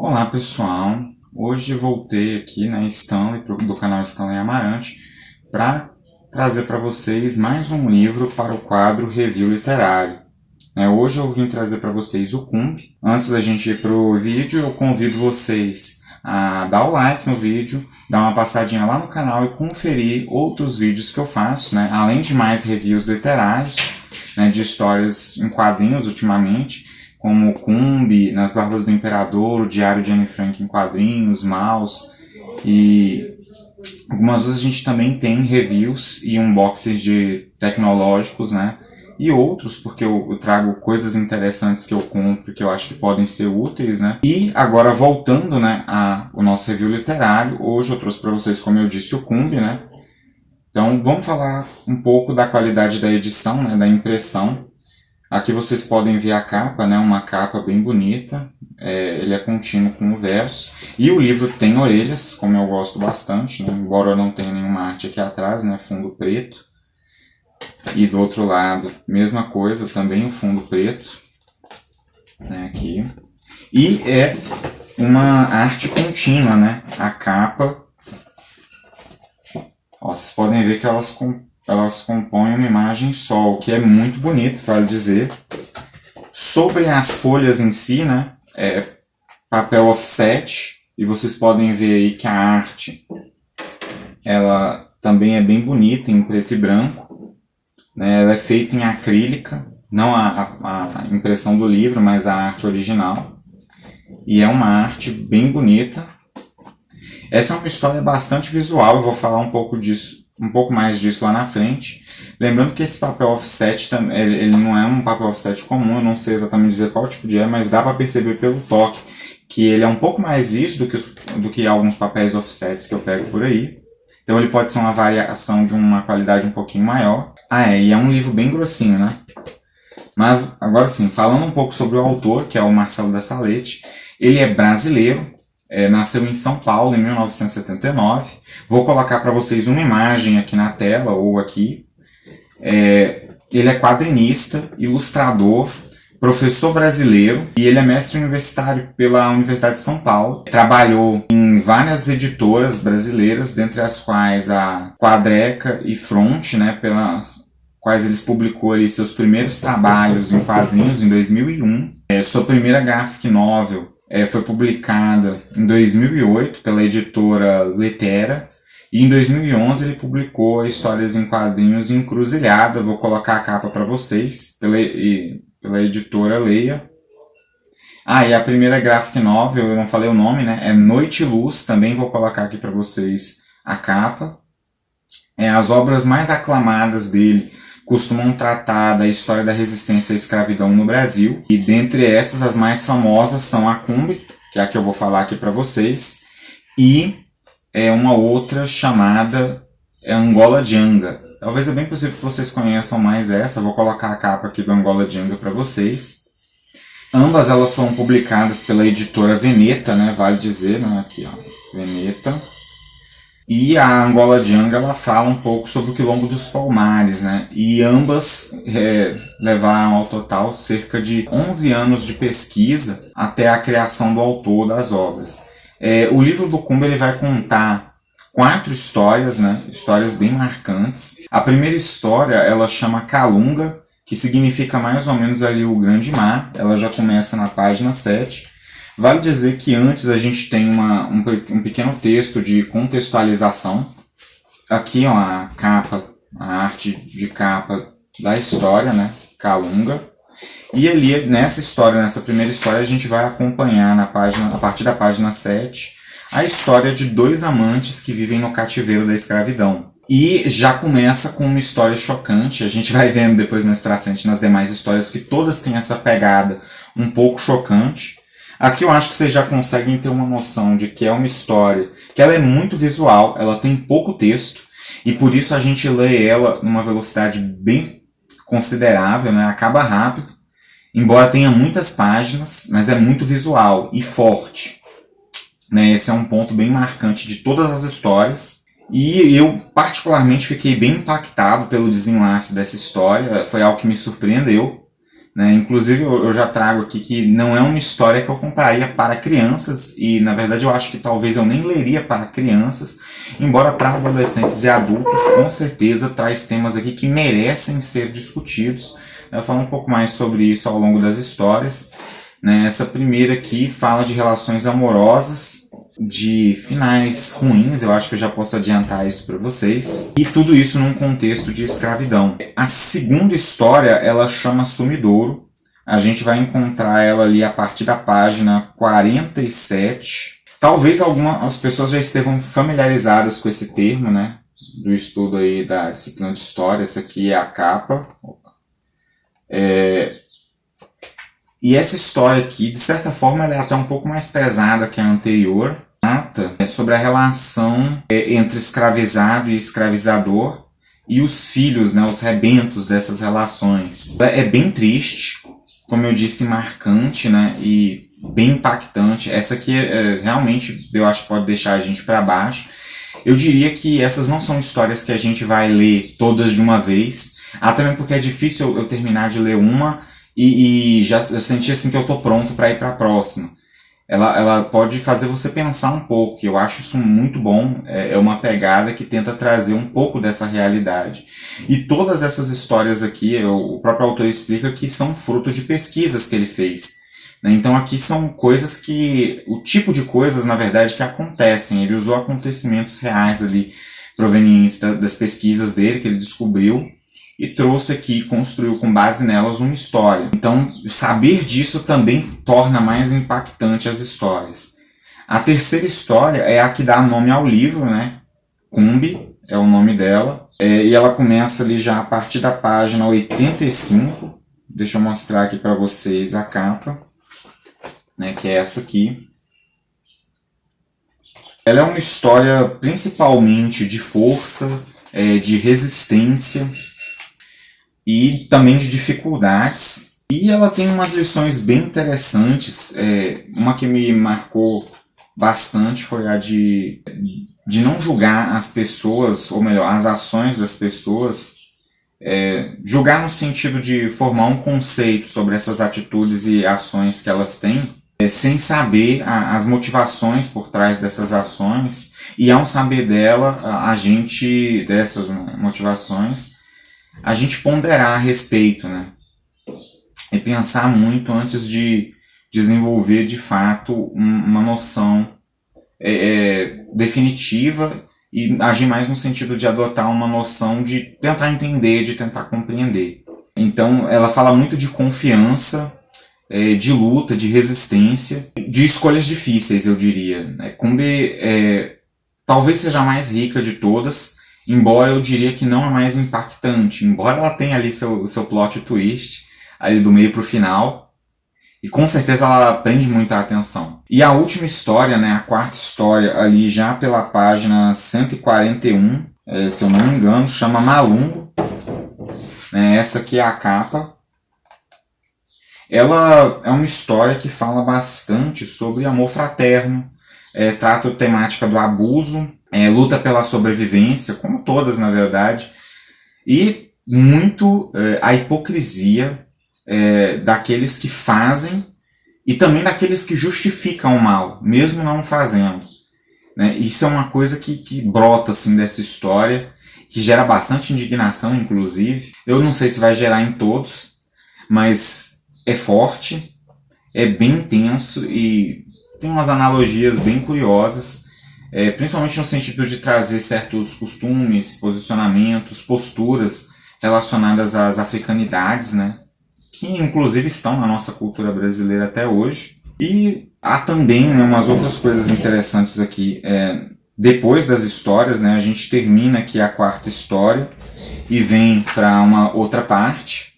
Olá pessoal, hoje voltei aqui na Stanley, do canal Stanley Amarante, para trazer para vocês mais um livro para o quadro Review Literário. Hoje eu vim trazer para vocês o Cumb. Antes da gente ir para o vídeo, eu convido vocês a dar o like no vídeo, dar uma passadinha lá no canal e conferir outros vídeos que eu faço, além de mais reviews literários, de histórias em quadrinhos ultimamente, como Cumb, Nas Barbas do Imperador, o Diário de Anne Frank em quadrinhos, Maus, e algumas vezes a gente também tem reviews e unboxings de tecnológicos, e outros, porque eu trago coisas interessantes que eu compro que eu acho que podem ser úteis, E agora voltando, ao nosso review literário, hoje eu trouxe para vocês, como eu disse, o Cumb, Então vamos falar um pouco da qualidade da edição, da impressão. Aqui vocês podem ver a capa, uma capa bem bonita, ele é contínuo com o verso, e o livro tem orelhas, como eu gosto bastante, embora eu não tenha nenhuma arte aqui atrás, fundo preto, e do outro lado, mesma coisa, também o fundo preto, aqui, e é uma arte contínua, a capa, vocês podem ver que elas compõem uma imagem só, o que é muito bonito, vale dizer. Sobre as folhas em si, é papel offset, e vocês podem ver aí que a arte, ela também é bem bonita, em preto e branco, ela é feita em acrílica, não a impressão do livro, mas a arte original, e é uma arte bem bonita. Essa é uma história bastante visual, eu vou falar um pouco mais disso lá na frente. Lembrando que esse papel offset, ele não é um papel offset comum, eu não sei exatamente dizer qual tipo de mas dá para perceber pelo toque que ele é um pouco mais liso do que alguns papéis offsets que eu pego por aí. Então ele pode ser uma variação de uma qualidade um pouquinho maior. E é um livro bem grossinho, Mas agora sim, falando um pouco sobre o autor, que é o Marcelo da Salete, ele é brasileiro. Nasceu em São Paulo em 1979. Vou colocar para vocês uma imagem aqui na tela ou aqui. Ele é quadrinista, ilustrador, professor brasileiro e ele é mestre universitário pela Universidade de São Paulo. Trabalhou em várias editoras brasileiras, dentre as quais a Quadreca e Fronte, pelas quais ele publicou ali seus primeiros trabalhos em quadrinhos em 2001. Sua primeira graphic novel foi publicada em 2008 pela editora Letera, e em 2011 ele publicou Histórias em Quadrinhos Encruzilhada, vou colocar a capa para vocês, pela editora Leia. E a primeira graphic novel, eu não falei o nome, é Noite e Luz, também vou colocar aqui para vocês a capa. As obras mais aclamadas dele costumam tratar da história da resistência à escravidão no Brasil. E dentre essas, as mais famosas são a Cumb, que é a que eu vou falar aqui para vocês, e uma outra chamada Angola Djanga. Talvez é bem possível que vocês conheçam mais essa, vou colocar a capa aqui do Angola Djanga para vocês. Ambas elas foram publicadas pela editora Veneta, vale dizer, aqui ó, Veneta. E a Angola Djanga, ela fala um pouco sobre o Quilombo dos Palmares, E ambas levaram ao total cerca de 11 anos de pesquisa até a criação do autor das obras. O livro do Cumb ele vai contar 4 histórias, histórias bem marcantes. A primeira história, ela chama Calunga, que significa mais ou menos ali o Grande Mar. Ela já começa na página 7. Vale dizer que antes a gente tem um pequeno texto de contextualização. Aqui ó, a arte de capa da história, Calunga. E ali nessa primeira história a gente vai acompanhar a partir da página 7, a história de 2 amantes que vivem no cativeiro da escravidão. E já começa com uma história chocante, a gente vai vendo depois mais pra frente nas demais histórias que todas têm essa pegada um pouco chocante. Aqui eu acho que vocês já conseguem ter uma noção de que é uma história que ela é muito visual, ela tem pouco texto, e por isso a gente lê ela numa velocidade bem considerável, acaba rápido, embora tenha muitas páginas, mas é muito visual e forte. Esse é um ponto bem marcante de todas as histórias, e eu particularmente fiquei bem impactado pelo desenlace dessa história, foi algo que me surpreendeu. né? Inclusive eu já trago aqui que não é uma história que eu compraria para crianças e na verdade eu acho que talvez eu nem leria para crianças, embora para adolescentes e adultos com certeza traz temas aqui que merecem ser discutidos. Eu vou falar um pouco mais sobre isso ao longo das histórias, né? Essa primeira aqui fala de relações amorosas, de finais ruins, eu acho que eu já posso adiantar isso para vocês, e tudo isso num contexto de escravidão. A segunda história, ela chama Sumidouro, a gente vai encontrar ela ali a partir da página 47. Talvez algumas pessoas já estejam familiarizadas com esse termo, né, do estudo aí da disciplina de história. Essa aqui é a capa. E essa história aqui, de certa forma, ela é até um pouco mais pesada que a anterior. Trata sobre a relação entre escravizado e escravizador e os filhos, né, os rebentos dessas relações. É bem triste, como eu disse, marcante, né, e bem impactante. Essa aqui realmente eu acho que pode deixar a gente para baixo. Eu diria que essas não são histórias que a gente vai ler todas de uma vez, até mesmo porque é difícil eu terminar de ler uma e já eu senti assim que eu tô pronto para ir para a próxima. Ela pode fazer você pensar um pouco, e eu acho isso muito bom. É uma pegada que tenta trazer um pouco dessa realidade. E todas essas histórias aqui, o próprio autor explica que são fruto de pesquisas que ele fez, né? Então aqui são coisas que, o tipo de coisas, na verdade, que acontecem. Ele usou acontecimentos reais ali, provenientes das pesquisas dele, que ele descobriu, e trouxe aqui, construiu com base nelas uma história. Então, saber disso também torna mais impactante as histórias. A terceira história é a que dá nome ao livro, né? Cumbe é o nome dela. E ela começa ali já a partir da página 85. Deixa eu mostrar aqui para vocês a capa, né? Que é essa aqui. Ela é uma história principalmente de força, de resistência, e também de dificuldades. E ela tem umas lições bem interessantes. Uma que me marcou bastante foi a de não julgar as pessoas, ou melhor, as ações das pessoas. Julgar no sentido de formar um conceito sobre essas atitudes e ações que elas têm, sem saber as motivações por trás dessas ações. E ao saber dessas motivações, a gente ponderar a respeito, né? E pensar muito antes de desenvolver de fato uma noção definitiva e agir mais no sentido de adotar uma noção de tentar entender, de tentar compreender. Então ela fala muito de confiança, de luta, de resistência, de escolhas difíceis, eu diria. Cumbe talvez seja a mais rica de todas, embora eu diria que não é mais impactante, embora ela tenha ali seu plot twist, ali do meio pro final, e com certeza ela prende muita atenção. E a última história, né, a quarta história, ali já pela página 141, se eu não me engano, chama Malungo, né, essa aqui é a capa. Ela é uma história que fala bastante sobre amor fraterno, trata a temática do abuso, luta pela sobrevivência, como todas na verdade, e muito a hipocrisia daqueles que fazem e também daqueles que justificam o mal, mesmo não fazendo, né? Isso é uma coisa que brota assim dessa história, que gera bastante indignação, inclusive. Eu não sei se vai gerar em todos, mas é forte, é bem intenso e tem umas analogias bem curiosas. Principalmente no sentido de trazer certos costumes, posicionamentos, posturas relacionadas às africanidades, né, que inclusive estão na nossa cultura brasileira até hoje. E há também, né, umas outras coisas interessantes aqui. Depois das histórias, né, a gente termina aqui a quarta história e vem para uma outra parte,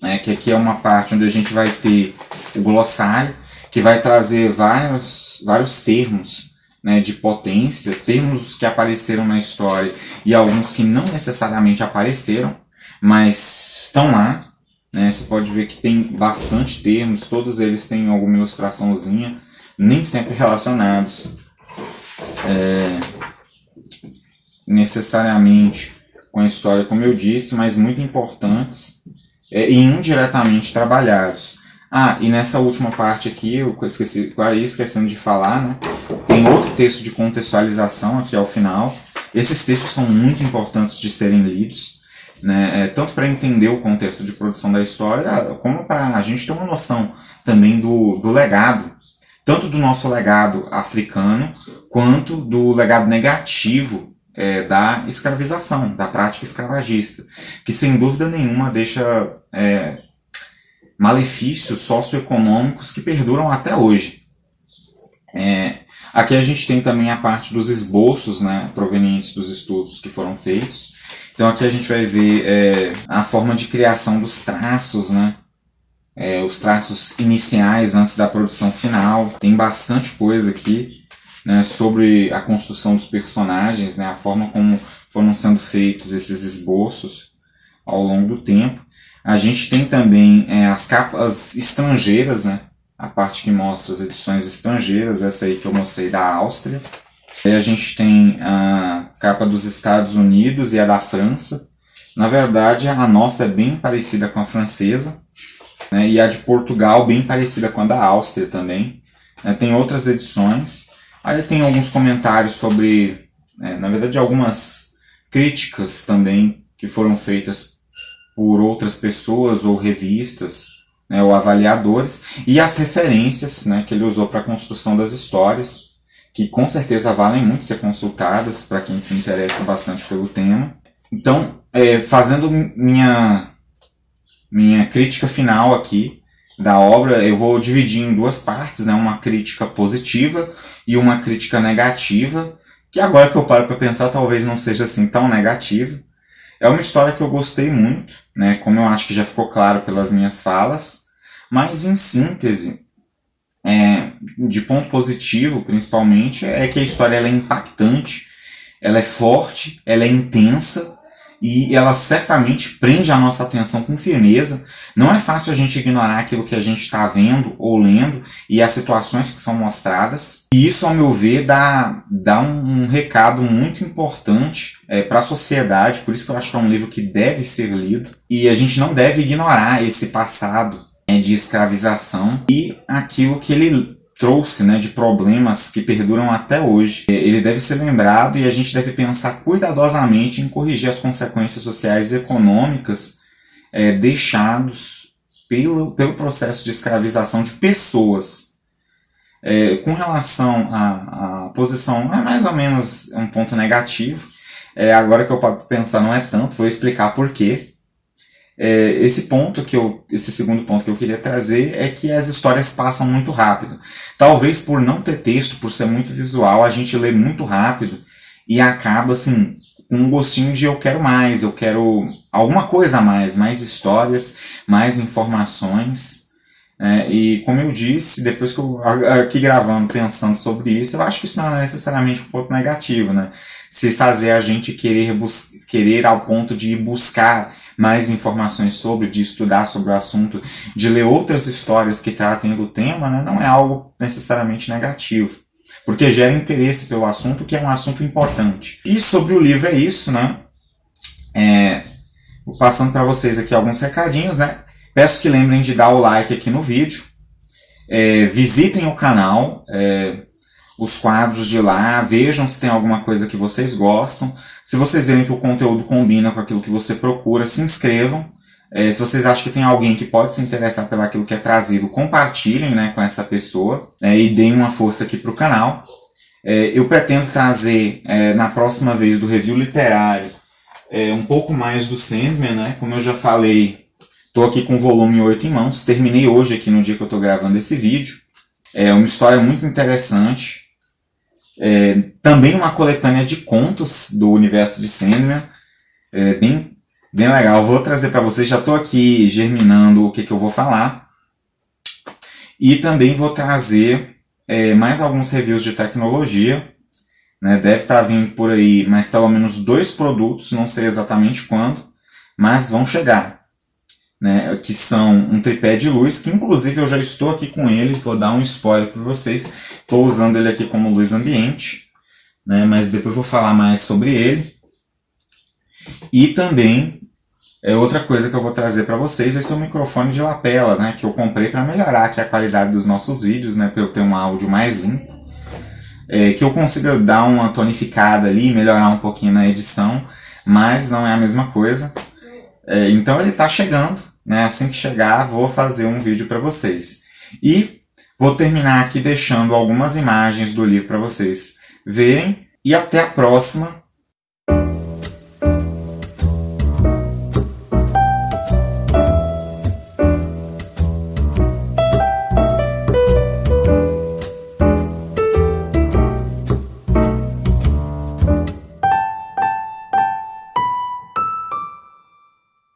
né, que aqui é uma parte onde a gente vai ter o glossário, que vai trazer vários termos, né, de potência, termos que apareceram na história e alguns que não necessariamente apareceram, mas estão lá, né? Você pode ver que tem bastante termos, todos eles têm alguma ilustraçãozinha, nem sempre relacionados necessariamente com a história, como eu disse, mas muito importantes. e indiretamente trabalhados. Ah, e nessa última parte aqui, eu esquecendo de falar, né? Tem outro texto de contextualização aqui ao final. Esses textos são muito importantes de serem lidos, né? Tanto para entender o contexto de produção da história, como para a gente ter uma noção também do legado, tanto do nosso legado africano, quanto do legado negativo da escravização, da prática escravagista, que sem dúvida nenhuma deixa malefícios socioeconômicos que perduram até hoje. Aqui a gente tem também a parte dos esboços, né, provenientes dos estudos que foram feitos. Então aqui a gente vai ver a forma de criação dos traços, né, os traços iniciais antes da produção final. Tem bastante coisa aqui, né, sobre a construção dos personagens, né, a forma como foram sendo feitos esses esboços ao longo do tempo. A gente tem também as capas estrangeiras, né, a parte que mostra as edições estrangeiras, essa aí que eu mostrei da Áustria. Aí a gente tem a capa dos Estados Unidos e a da França. Na verdade, a nossa é bem parecida com a francesa, né, e a de Portugal bem parecida com a da Áustria também. Tem outras edições. Aí tem alguns comentários sobre, na verdade, algumas críticas também que foram feitas por outras pessoas ou revistas, né, ou avaliadores, e as referências, né, que ele usou para a construção das histórias, que com certeza valem muito ser consultadas para quem se interessa bastante pelo tema. Então, fazendo minha crítica final aqui da obra, eu vou dividir em duas partes, né, uma crítica positiva e uma crítica negativa, que agora que eu paro para pensar talvez não seja assim tão negativa. É uma história que eu gostei muito, né, como eu acho que já ficou claro pelas minhas falas, mas em síntese, de ponto positivo principalmente, é que a história ela é impactante, ela é forte, ela é intensa, e ela certamente prende a nossa atenção com firmeza. Não é fácil a gente ignorar aquilo que a gente está vendo ou lendo e as situações que são mostradas. E isso, ao meu ver, dá um recado muito importante para a sociedade. Por isso que eu acho que é um livro que deve ser lido. E a gente não deve ignorar esse passado de escravização e aquilo que ele trouxe, né, de problemas que perduram até hoje. Ele deve ser lembrado e a gente deve pensar cuidadosamente em corrigir as consequências sociais e econômicas deixados pelo processo de escravização de pessoas. Com relação à posição, é mais ou menos um ponto negativo. Agora que eu paro para pensar, não é tanto, vou explicar por quê. Esse segundo ponto que eu queria trazer é que as histórias passam muito rápido. Talvez por não ter texto, por ser muito visual, a gente lê muito rápido e acaba assim com um gostinho de eu quero mais, eu quero alguma coisa a mais histórias, mais informações. E como eu disse, depois que eu aqui gravando, pensando sobre isso, eu acho que isso não é necessariamente um ponto negativo, né? Se fazer a gente querer ao ponto de ir buscar mais informações sobre, de estudar sobre o assunto, de ler outras histórias que tratem do tema, né, não é algo necessariamente negativo, porque gera interesse pelo assunto, que é um assunto importante. E sobre o livro é isso, né? Passando para vocês aqui alguns recadinhos, né? Peço que lembrem de dar o like aqui no vídeo, visitem o canal, os quadros de lá, vejam se tem alguma coisa que vocês gostam. Se vocês verem que o conteúdo combina com aquilo que você procura, se inscrevam. Se vocês acham que tem alguém que pode se interessar pelo aquilo que é trazido, compartilhem, né, com essa pessoa, e deem uma força aqui para o canal. Eu pretendo trazer, na próxima vez do review literário, um pouco mais do Sandman, né? Como eu já falei, estou aqui com o volume 8 em mãos, terminei hoje aqui no dia que eu estou gravando esse vídeo. É uma história muito interessante. Também uma coletânea de contos do universo de Sandman. Bem legal. Vou trazer para vocês, já estou aqui germinando o que eu vou falar. E também vou trazer mais alguns reviews de tecnologia. Né? Deve estar vindo por aí mais pelo menos 2 produtos, não sei exatamente quando, mas vão chegar. Né, que são um tripé de luz, que inclusive eu já estou aqui com ele, vou dar um spoiler para vocês, estou usando ele aqui como luz ambiente, né, mas depois vou falar mais sobre ele. E também Outra coisa que eu vou trazer para vocês vai ser o microfone de lapela, né, que eu comprei para melhorar aqui a qualidade dos nossos vídeos, né, para eu ter um áudio mais limpo. Que eu consiga dar uma tonificada ali, melhorar um pouquinho na edição, mas não é a mesma coisa. Então ele está chegando, né? Assim que chegar, vou fazer um vídeo para vocês. E vou terminar aqui deixando algumas imagens do livro para vocês verem. E até a próxima.